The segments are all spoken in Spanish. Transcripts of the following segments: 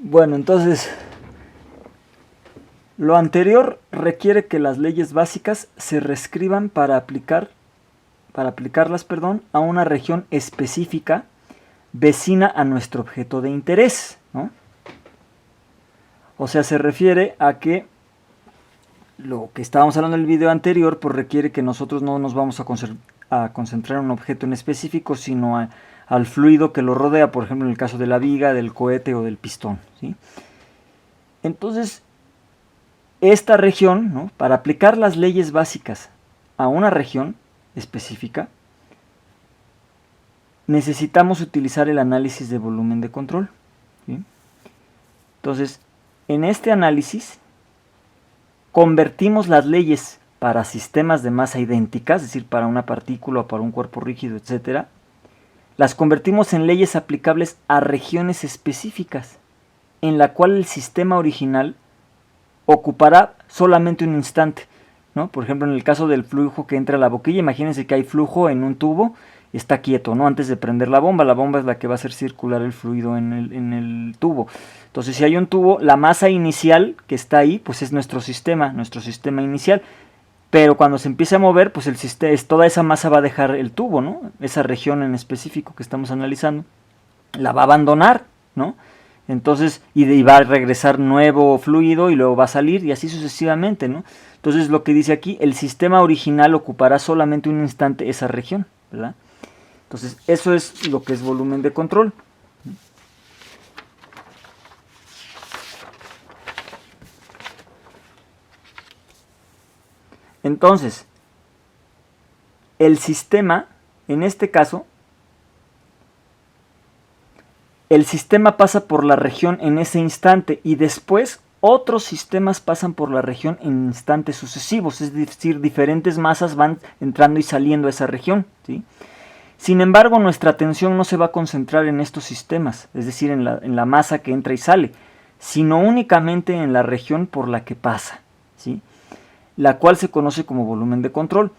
Bueno, entonces, lo anterior requiere que las leyes básicas se reescriban para aplicarlas, a una región específica vecina a nuestro objeto de interés, ¿no? O sea, se refiere a que lo que estábamos hablando en el video anterior, pues requiere que nosotros no nos vamos a concentrar en un objeto en específico, sino al fluido que lo rodea, por ejemplo en el caso de la viga, del cohete o del pistón, ¿sí? Entonces, esta región, ¿no?, para aplicar las leyes básicas a una región específica, necesitamos utilizar el análisis de volumen de control, ¿sí? Entonces, en este análisis convertimos las leyes para sistemas de masa idénticas, es decir, para una partícula o para un cuerpo rígido, etc. Las convertimos en leyes aplicables a regiones específicas, en la cual el sistema original ocupará solamente un instante, ¿no? Por ejemplo, en el caso del flujo que entra a la boquilla, imagínense que hay flujo en un tubo, está quieto, ¿no?, antes de prender la bomba es la que va a hacer circular el fluido en el tubo. Entonces, si hay un tubo, la masa inicial que está ahí, pues es nuestro sistema inicial. Pero cuando se empiece a mover, pues toda esa masa va a dejar el tubo, ¿no? Esa región en específico que estamos analizando, la va a abandonar, ¿no? Entonces, y va a regresar nuevo fluido y luego va a salir y así sucesivamente, ¿no? Entonces, lo que dice aquí, el sistema original ocupará solamente un instante esa región, ¿verdad? Entonces, eso es lo que es volumen de control. Entonces, el sistema, en este caso, el sistema pasa por la región en ese instante y después otros sistemas pasan por la región en instantes sucesivos, es decir, diferentes masas van entrando y saliendo a esa región, ¿sí? Sin embargo, nuestra atención no se va a concentrar en estos sistemas, es decir, en la masa que entra y sale, sino únicamente en la región por la que pasa, ¿sí?, la cual se conoce como volumen de control.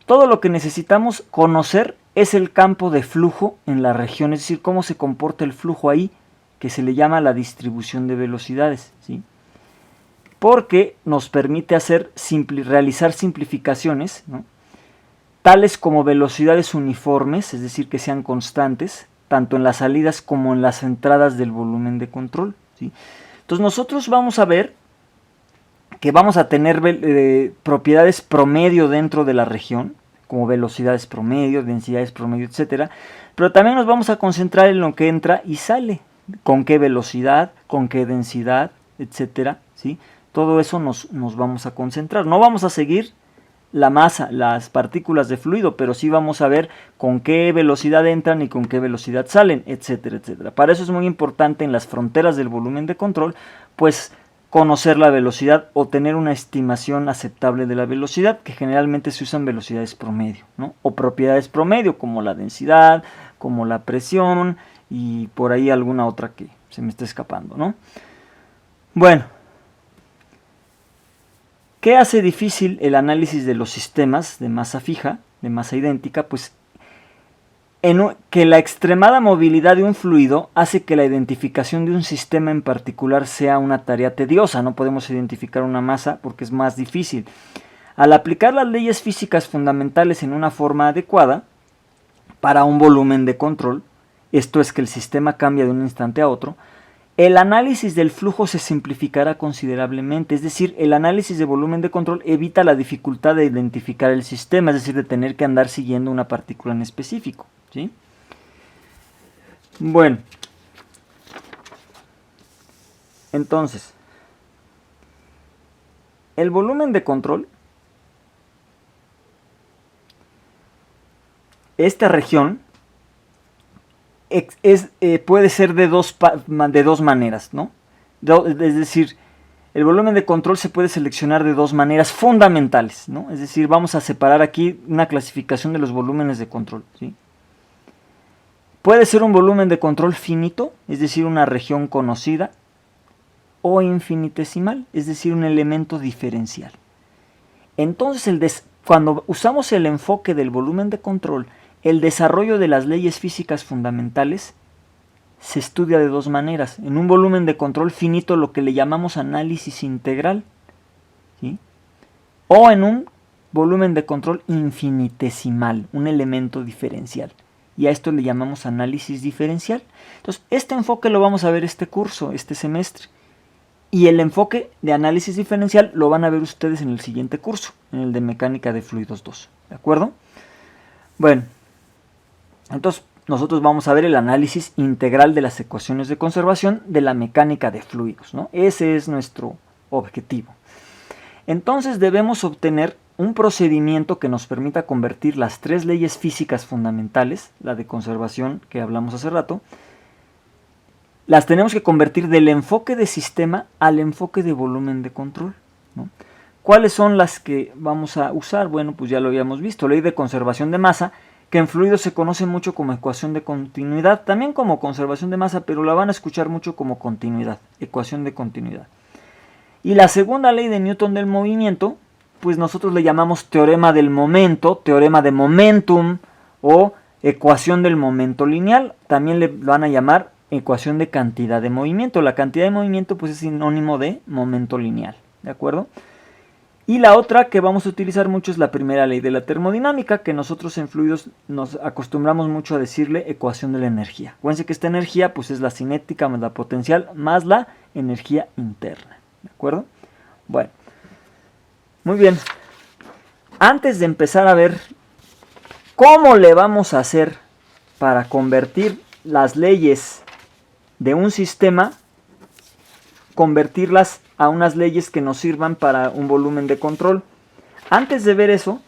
Todo lo que necesitamos conocer es el campo de flujo en la región, es decir, cómo se comporta el flujo ahí, que se le llama la distribución de velocidades, ¿sí?, porque nos permite realizar simplificaciones, ¿no?, tales como velocidades uniformes, es decir, que sean constantes, tanto en las salidas como en las entradas del volumen de control, ¿sí? Entonces nosotros vamos a ver que vamos a tener propiedades promedio dentro de la región, como velocidades promedio, densidades promedio, etc. Pero también nos vamos a concentrar en lo que entra y sale, con qué velocidad, con qué densidad, etc., ¿sí? Todo eso nos vamos a concentrar. No vamos a seguir la masa, las partículas de fluido, pero sí vamos a ver con qué velocidad entran y con qué velocidad salen, etcétera, etcétera. Para eso es muy importante en las fronteras del volumen de control, pues conocer la velocidad o tener una estimación aceptable de la velocidad, que generalmente se usan velocidades promedio, ¿no?, o propiedades promedio, como la densidad, como la presión y por ahí alguna otra que se me está escapando, ¿no? Bueno, ¿qué hace difícil el análisis de los sistemas de masa fija, de masa idéntica? Pues que la extremada movilidad de un fluido hace que la identificación de un sistema en particular sea una tarea tediosa. No podemos identificar una masa porque es más difícil. Al aplicar las leyes físicas fundamentales en una forma adecuada para un volumen de control, esto es que el sistema cambia de un instante a otro, el análisis del flujo se simplificará considerablemente, es decir, el análisis de volumen de control evita la dificultad de identificar el sistema, es decir, de tener que andar siguiendo una partícula en específico, ¿sí? Bueno, entonces, el volumen de control, esta región, puede ser de dos maneras, ¿no? Es decir, el volumen de control se puede seleccionar de dos maneras fundamentales, ¿no? Es decir, vamos a separar aquí una clasificación de los volúmenes de control, ¿sí? Puede ser un volumen de control finito, es decir, una región conocida, o infinitesimal, es decir, un elemento diferencial. Entonces, cuando usamos el enfoque del volumen de control, el desarrollo de las leyes físicas fundamentales se estudia de dos maneras. En un volumen de control finito, lo que le llamamos análisis integral, ¿sí? O en un volumen de control infinitesimal, un elemento diferencial. Y a esto le llamamos análisis diferencial. Entonces, este enfoque lo vamos a ver este curso, este semestre. Y el enfoque de análisis diferencial lo van a ver ustedes en el siguiente curso, en el de mecánica de fluidos 2. ¿De acuerdo? Bueno, entonces nosotros vamos a ver el análisis integral de las ecuaciones de conservación de la mecánica de fluidos, ¿no? Ese es nuestro objetivo. Entonces debemos obtener un procedimiento que nos permita convertir las tres leyes físicas fundamentales, la de conservación que hablamos hace rato, las tenemos que convertir del enfoque de sistema al enfoque de volumen de control, ¿no? ¿Cuáles son las que vamos a usar? Bueno, pues ya lo habíamos visto, ley de conservación de masa, que en fluidos se conoce mucho como ecuación de continuidad, también como conservación de masa, pero la van a escuchar mucho como continuidad, ecuación de continuidad. Y la segunda ley de Newton del movimiento, pues nosotros le llamamos teorema del momento, teorema de momentum o ecuación del momento lineal, también le van a llamar ecuación de cantidad de movimiento. La cantidad de movimiento pues es sinónimo de momento lineal, ¿de acuerdo? Y la otra que vamos a utilizar mucho es la primera ley de la termodinámica, que nosotros en fluidos nos acostumbramos mucho a decirle ecuación de la energía. Acuérdense que esta energía pues es la cinética más la potencial más la energía interna, ¿de acuerdo? Bueno, muy bien. Antes de empezar a ver cómo le vamos a hacer para convertir las leyes de un sistema, convertirlas a unas leyes que nos sirvan para un volumen de control. Antes de ver eso,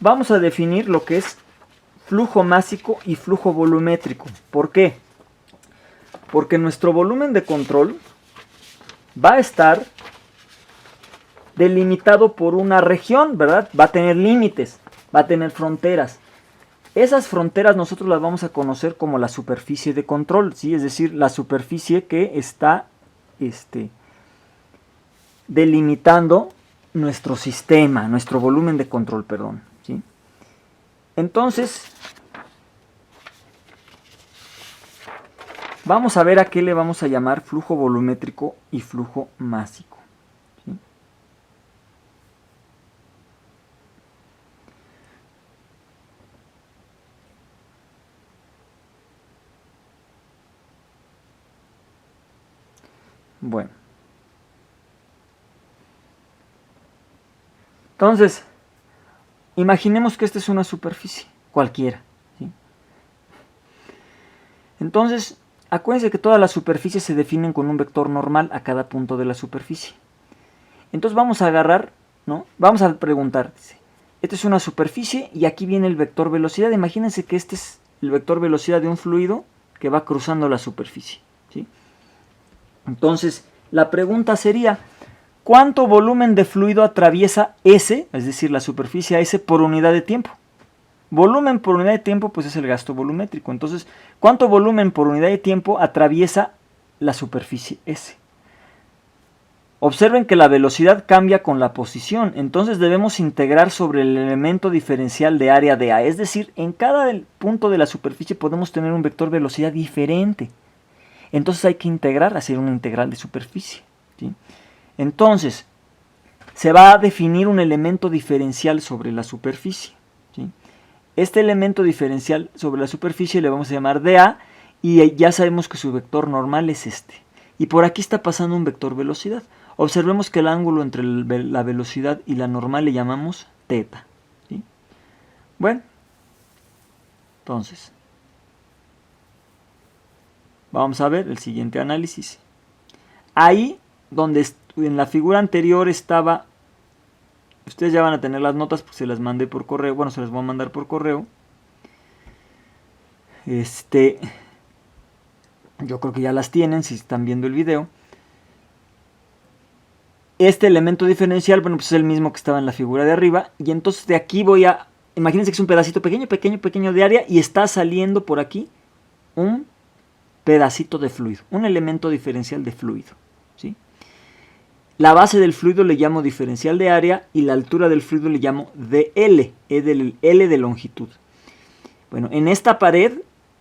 vamos a definir lo que es flujo másico y flujo volumétrico. ¿Por qué? Porque nuestro volumen de control va a estar delimitado por una región, ¿verdad? Va a tener límites, va a tener fronteras. Esas fronteras nosotros las vamos a conocer como la superficie de control, ¿sí? Es decir, la superficie que está delimitando nuestro sistema, nuestro volumen de control, perdón, ¿sí? Entonces, vamos a ver a qué le vamos a llamar flujo volumétrico y flujo másico, ¿sí? Bueno. Entonces, imaginemos que esta es una superficie, cualquiera, ¿sí? Entonces, acuérdense que todas las superficies se definen con un vector normal a cada punto de la superficie. Entonces vamos a agarrar, ¿no? Vamos a preguntar, dice, esta es una superficie y aquí viene el vector velocidad. Imagínense que este es el vector velocidad de un fluido que va cruzando la superficie, ¿sí? Entonces, la pregunta sería, ¿cuánto volumen de fluido atraviesa S, es decir, la superficie S, por unidad de tiempo? Volumen por unidad de tiempo, pues es el gasto volumétrico. Entonces, ¿cuánto volumen por unidad de tiempo atraviesa la superficie S? Observen que la velocidad cambia con la posición, entonces debemos integrar sobre el elemento diferencial de área de A. Es decir, en cada punto de la superficie podemos tener un vector velocidad diferente. Entonces hay que integrar, hacer una integral de superficie, ¿sí? Entonces, se va a definir un elemento diferencial sobre la superficie, ¿sí? Este elemento diferencial sobre la superficie le vamos a llamar dA y ya sabemos que su vector normal es este. Y por aquí está pasando un vector velocidad. Observemos que el ángulo entre la velocidad y la normal le llamamos θ, ¿sí? Bueno, entonces, vamos a ver el siguiente análisis. Ahí donde en la figura anterior estaba, ustedes ya van a tener las notas porque se las mandé por correo, bueno, se las voy a mandar por correo. Yo creo que ya las tienen si están viendo el video. Este elemento diferencial, bueno, pues es el mismo que estaba en la figura de arriba. Y entonces de aquí voy a, imagínense que es un pedacito pequeño de área y está saliendo por aquí un pedacito de fluido, un elemento diferencial de fluido, ¿sí? La base del fluido le llamo diferencial de área y la altura del fluido le llamo dL, L de longitud. Bueno, en esta pared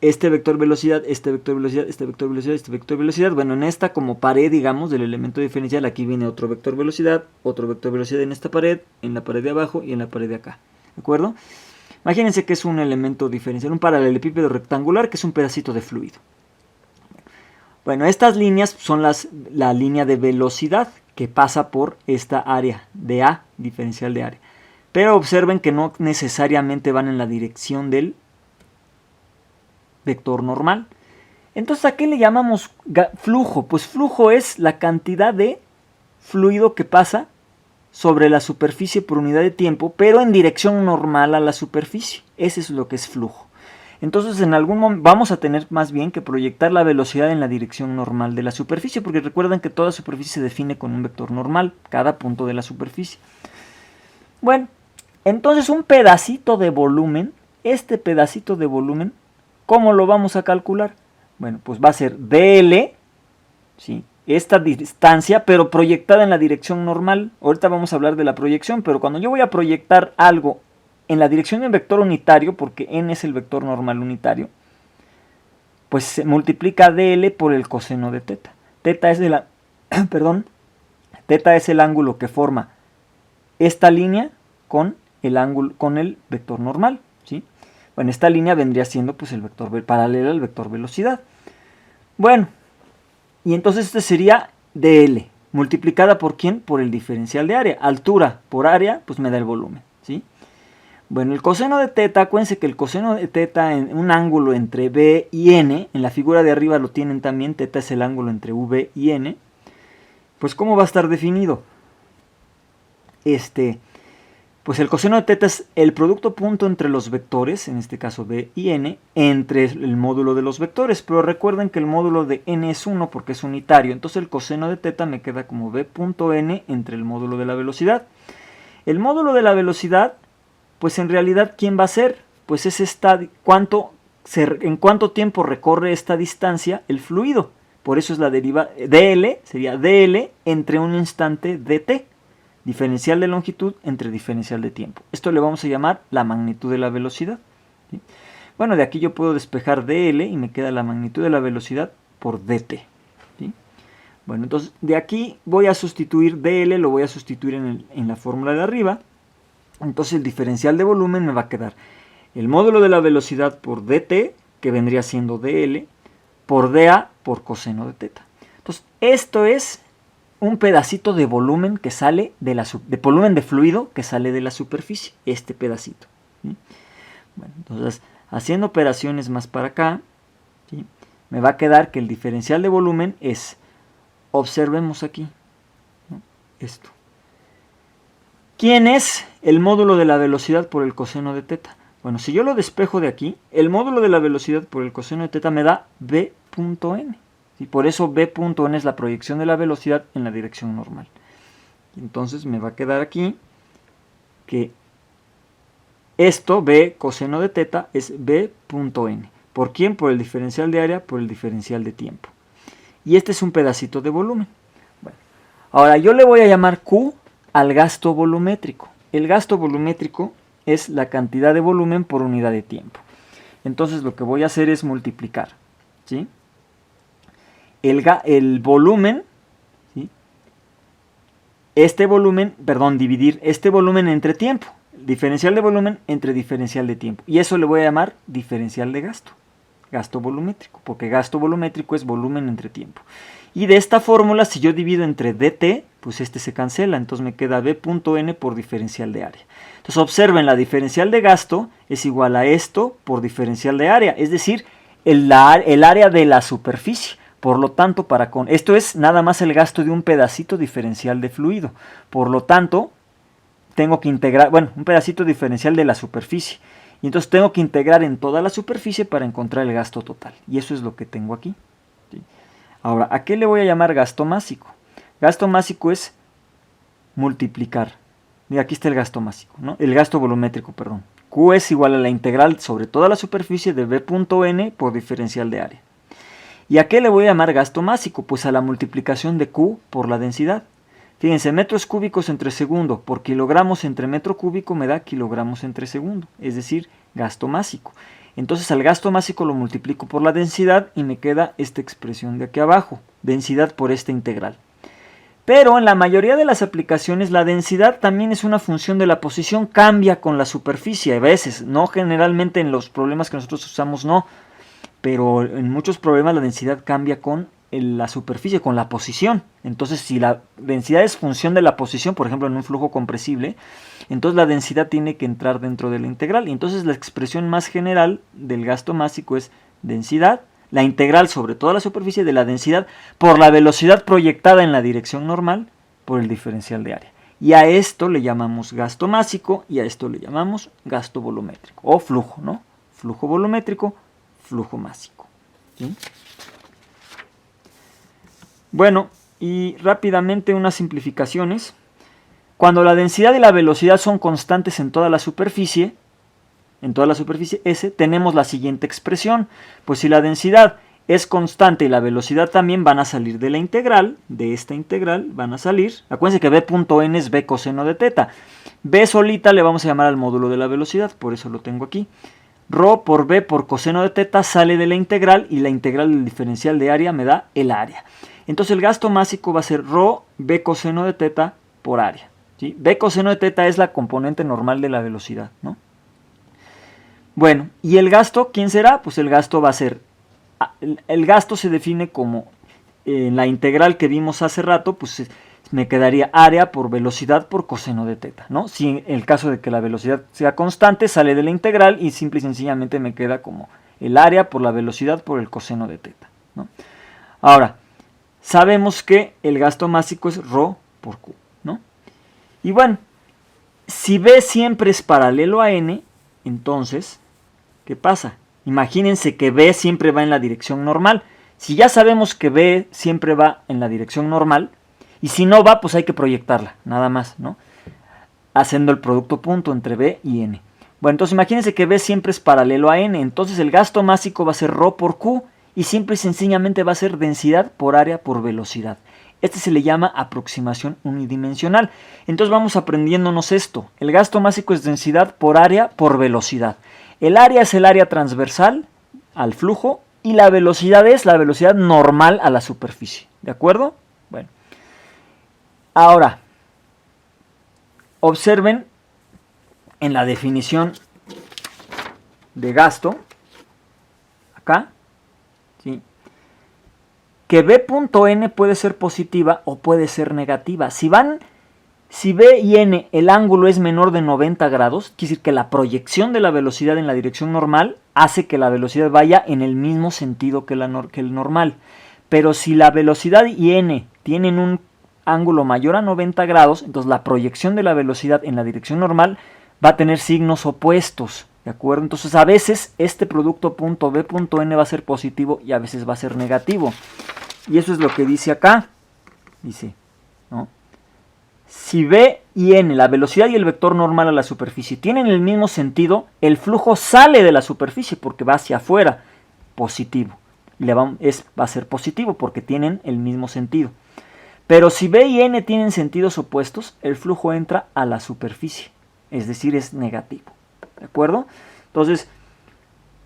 este vector velocidad, este vector velocidad, este vector velocidad, este vector velocidad. Bueno, en esta como pared, digamos, del elemento diferencial, aquí viene otro vector velocidad en esta pared, en la pared de abajo y en la pared de acá. ¿De acuerdo? Imagínense que es un elemento diferencial, un paralelepípedo rectangular que es un pedacito de fluido. Bueno, estas líneas son la línea de velocidad que pasa por esta área de A, diferencial de área. Pero observen que no necesariamente van en la dirección del vector normal. Entonces, ¿a qué le llamamos flujo? Pues flujo es la cantidad de fluido que pasa sobre la superficie por unidad de tiempo, pero en dirección normal a la superficie. Ese es lo que es flujo. Entonces, en algún momento vamos a tener más bien que proyectar la velocidad en la dirección normal de la superficie, porque recuerden que toda superficie se define con un vector normal, cada punto de la superficie. Bueno, entonces un pedacito de volumen, este pedacito de volumen, ¿cómo lo vamos a calcular? Bueno, pues va a ser dl, ¿sí?, esta distancia, pero proyectada en la dirección normal. Ahorita vamos a hablar de la proyección, pero cuando yo voy a proyectar algo en la dirección de un vector unitario, porque n es el vector normal unitario, pues se multiplica dl por el coseno de teta. Teta es teta es el ángulo que forma esta línea con el vector normal, ¿sí? Bueno, esta línea vendría siendo pues el vector paralelo al vector velocidad. Bueno, y entonces este sería dl, multiplicada por ¿quién? Por el diferencial de área. Altura por área, pues me da el volumen, ¿sí? Bueno, el coseno de teta, acuérdense que el coseno de teta en un ángulo entre b y n, en la figura de arriba lo tienen también, teta es el ángulo entre v y n, pues ¿cómo va a estar definido? Pues el coseno de teta es el producto punto entre los vectores, en este caso b y n, entre el módulo de los vectores, pero recuerden que el módulo de n es 1 porque es unitario, entonces el coseno de teta me queda como b punto n entre el módulo de la velocidad. El módulo de la velocidad, pues en realidad, ¿quién va a ser? Pues es en cuánto tiempo recorre esta distancia el fluido. Por eso es la derivada, dl sería dl entre un instante dt. Diferencial de longitud entre diferencial de tiempo. Esto le vamos a llamar la magnitud de la velocidad, ¿sí? Bueno, de aquí yo puedo despejar dl y me queda la magnitud de la velocidad por dt, ¿sí? Bueno, entonces de aquí voy a sustituir dl, lo voy a sustituir en la fórmula de arriba. Entonces el diferencial de volumen me va a quedar el módulo de la velocidad por dt, que vendría siendo dl, por dA por coseno de teta. Entonces esto es un pedacito de volumen que sale de volumen de fluido que sale de la superficie, este pedacito, ¿sí? Bueno, entonces haciendo operaciones más para acá, ¿sí?, me va a quedar que el diferencial de volumen es, observemos aquí, ¿no?, esto. ¿Quién es el módulo de la velocidad por el coseno de teta? Bueno, si yo lo despejo de aquí, el módulo de la velocidad por el coseno de teta me da b punto n. Y por eso b punto n es la proyección de la velocidad en la dirección normal. Entonces me va a quedar aquí que esto, b coseno de teta, es b punto n. ¿Por quién? Por el diferencial de área, por el diferencial de tiempo. Y este es un pedacito de volumen. Bueno, ahora yo le voy a llamar Q al gasto volumétrico. El gasto volumétrico es la cantidad de volumen por unidad de tiempo. Entonces lo que voy a hacer es multiplicar, ¿sí?, el volumen, ¿sí?, dividir este volumen entre tiempo, diferencial de volumen entre diferencial de tiempo, y eso le voy a llamar diferencial de gasto volumétrico, porque gasto volumétrico es volumen entre tiempo. Y de esta fórmula, si yo divido entre dt, pues este se cancela, entonces me queda b punto n por diferencial de área. Entonces observen, la diferencial de gasto es igual a esto por diferencial de área, es decir, el área de la superficie. Por lo tanto, esto es nada más el gasto de un pedacito diferencial de fluido. Por lo tanto, tengo que integrar, un pedacito diferencial de la superficie. Y entonces tengo que integrar en toda la superficie para encontrar el gasto total. Y eso es lo que tengo aquí, ¿sí? Ahora, ¿a qué le voy a llamar gasto másico? Gasto másico es multiplicar. Mira, aquí está el gasto másico, ¿no? El gasto volumétrico, perdón. Q es igual a la integral sobre toda la superficie de b punto n por diferencial de área. ¿Y a qué le voy a llamar gasto másico? Pues a la multiplicación de Q por la densidad. Fíjense, metros cúbicos entre segundo por kilogramos entre metro cúbico me da kilogramos entre segundo, es decir, gasto másico. Entonces al gasto másico lo multiplico por la densidad y me queda esta expresión de aquí abajo, densidad por esta integral. Pero en la mayoría de las aplicaciones la densidad también es una función de la posición, cambia con la superficie a veces, no generalmente en los problemas que nosotros usamos no, pero en muchos problemas la densidad cambia con la superficie, con la posición. Entonces si la densidad es función de la posición, por ejemplo en un flujo compresible, entonces la densidad tiene que entrar dentro de la integral. Y entonces la expresión más general del gasto másico es densidad, la integral sobre toda la superficie de la densidad por la velocidad proyectada en la dirección normal por el diferencial de área. Y a esto le llamamos gasto másico y a esto le llamamos gasto volumétrico o flujo, ¿no? Flujo volumétrico, flujo másico. ¿Sí? Bueno, y rápidamente unas simplificaciones. Cuando la densidad y la velocidad son constantes en toda la superficie S, tenemos la siguiente expresión. Pues si la densidad es constante y la velocidad también, van a salir de la integral, de esta integral van a salir. Acuérdense que b.n es b coseno de teta. B solita le vamos a llamar al módulo de la velocidad, por eso lo tengo aquí. Rho por b por coseno de teta sale de la integral y la integral del diferencial de área me da el área. Entonces el gasto másico va a ser rho b coseno de teta por área. ¿Sí? B coseno de teta es la componente normal de la velocidad, ¿no? Bueno, ¿y el gasto quién será? Pues el gasto va a ser, el gasto se define como en la integral que vimos hace rato, pues me quedaría área por velocidad por coseno de teta, ¿no? Si en el caso de que la velocidad sea constante, sale de la integral y simple y sencillamente me queda como el área por la velocidad por el coseno de teta, ¿no? Ahora, sabemos que el gasto másico es rho por Q, ¿no? Y bueno, si B siempre es paralelo a N, entonces, ¿qué pasa? Imagínense que B siempre va en la dirección normal. Si ya sabemos que B siempre va en la dirección normal, y si no va, pues hay que proyectarla, nada más, ¿no? Haciendo el producto punto entre B y N. Bueno, entonces imagínense que B siempre es paralelo a N, entonces el gasto másico va a ser rho por Q, y simple y sencillamente va a ser densidad por área por velocidad. Este se le llama aproximación unidimensional. Entonces vamos aprendiéndonos esto. El gasto másico es densidad por área por velocidad. El área es el área transversal al flujo y la velocidad es la velocidad normal a la superficie. ¿De acuerdo? Bueno. Ahora, observen en la definición de gasto, acá, ¿sí?, que B.n puede ser positiva o puede ser negativa. Si B y N el ángulo es menor de 90 grados, quiere decir que la proyección de la velocidad en la dirección normal hace que la velocidad vaya en el mismo sentido que el normal. Pero si la velocidad y N tienen un ángulo mayor a 90 grados, entonces la proyección de la velocidad en la dirección normal va a tener signos opuestos. ¿De acuerdo? Entonces a veces este producto punto B.n va a ser positivo y a veces va a ser negativo. Y eso es lo que dice acá. Dice, ¿no? Si B y N, la velocidad y el vector normal a la superficie, tienen el mismo sentido, el flujo sale de la superficie porque va hacia afuera, positivo. Va a ser positivo porque tienen el mismo sentido. Pero si B y N tienen sentidos opuestos, el flujo entra a la superficie, es decir, es negativo. ¿De acuerdo? Entonces,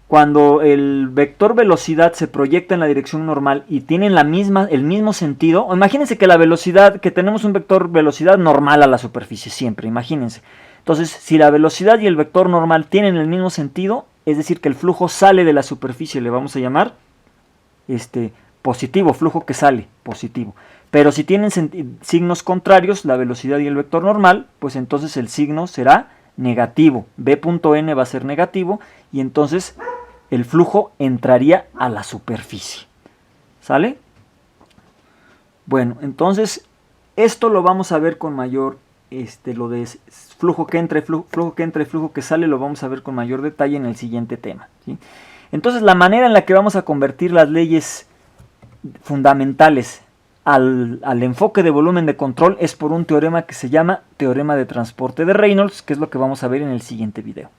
cuando el vector velocidad se proyecta en la dirección normal y tienen el mismo sentido, imagínense que la velocidad, que tenemos un vector velocidad normal a la superficie siempre, imagínense. Entonces, si la velocidad y el vector normal tienen el mismo sentido, es decir, que el flujo sale de la superficie, le vamos a llamar positivo, flujo que sale, positivo. Pero si tienen signos contrarios, la velocidad y el vector normal, pues entonces el signo será negativo. B.n va a ser negativo y entonces el flujo entraría a la superficie. ¿Sale? Bueno, entonces esto lo vamos a ver con mayor, lo de flujo que entra, flujo que entra y flujo que sale, lo vamos a ver con mayor detalle en el siguiente tema, ¿sí? Entonces la manera en la que vamos a convertir las leyes fundamentales al enfoque de volumen de control es por un teorema que se llama teorema de transporte de Reynolds, que es lo que vamos a ver en el siguiente video.